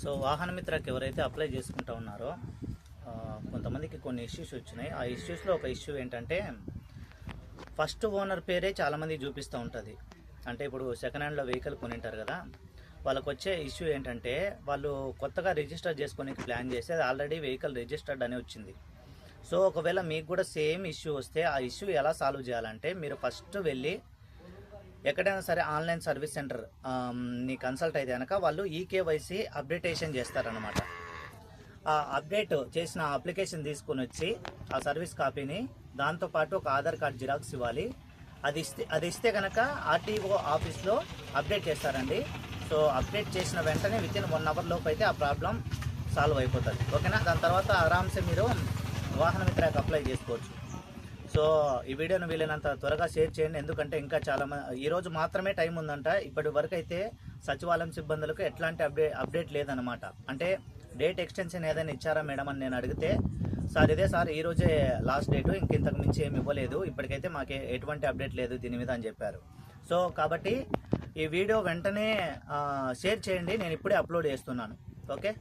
So వాహన మిత్రకి ఎవరైతే apply చేసుకుంటూ ఉన్నారో కొంతమందికి కొన్ని ఇష్యూస్ వచ్చినాయి. ఆ ఇష్యూస్లో ఒక ఇష్యూ ఏంటంటే ఫస్ట్ ఓనర్ పేరే చాలామంది చూపిస్తూ ఉంటుంది. అంటే ఇప్పుడు సెకండ్ హ్యాండ్లో వెహికల్ కొనింటారు కదా, వాళ్ళకు వచ్చే ఇష్యూ ఏంటంటే వాళ్ళు కొత్తగా రిజిస్టర్ చేసుకొని ప్లాన్ చేస్తే అది ఆల్రెడీ వెహికల్ రిజిస్టర్డ్ అని వచ్చింది. సో ఒకవేళ మీకు కూడా సేమ్ ఇష్యూ వస్తే ఆ ఇష్యూ ఎలా సాల్వ్ చేయాలంటే మీరు ఫస్ట్ వెళ్ళి ఎక్కడైనా సరే ఆన్లైన్ సర్వీస్ సెంటర్ ని కన్సల్ట్ అయితే కనుక వాళ్ళు ఈకేవైసీ అప్డేటేషన్ చేస్తారనమాట. ఆ అప్డేట్ చేసిన అప్లికేషన్ తీసుకొని వచ్చి ఆ సర్వీస్ కాపీని దాంతోపాటు ఒక ఆధార్ కార్డ్ జిరాక్స్ ఇవ్వాలి. అది ఇస్తే కనుక ఆర్టీఓ ఆఫీస్లో అప్డేట్ చేస్తారండి. సో అప్డేట్ చేసిన వెంటనే వితిన్ 1 అవర్ లోపు అయితే ఆ ప్రాబ్లం సాల్వ్ అయిపోతుంది. ఓకేనా? దాని తర్వాత ఆరామ్సే మీరు వాహన మిత్రకి అప్లై చేసుకోవచ్చు. సో ఈ వీడియోను వీలైనంత త్వరగా షేర్ చేయండి, ఎందుకంటే ఇంకా చాలా ఈరోజు మాత్రమే టైం ఉందంట. ఇప్పటి వరకు అయితే సచివాలయం సిబ్బందులకు ఎట్లాంటి అప్డేట్ లేదనమాట. అంటే డేట్ ఎక్స్టెన్షన్ ఏదైనా ఇచ్చారా మేడం అని నేను అడిగితే, సార్ ఇదే సార్ ఈరోజే లాస్ట్ డేటు, ఇంతకు మించి ఏమి ఇవ్వలేదు, ఇప్పటికైతే మాకు ఎటువంటి అప్డేట్ లేదు దీని మీద అని చెప్పారు. సో కాబట్టి ఈ వీడియో వెంటనే షేర్ చేయండి, నేను ఇప్పుడే అప్లోడ్ చేస్తున్నాను. ఓకే.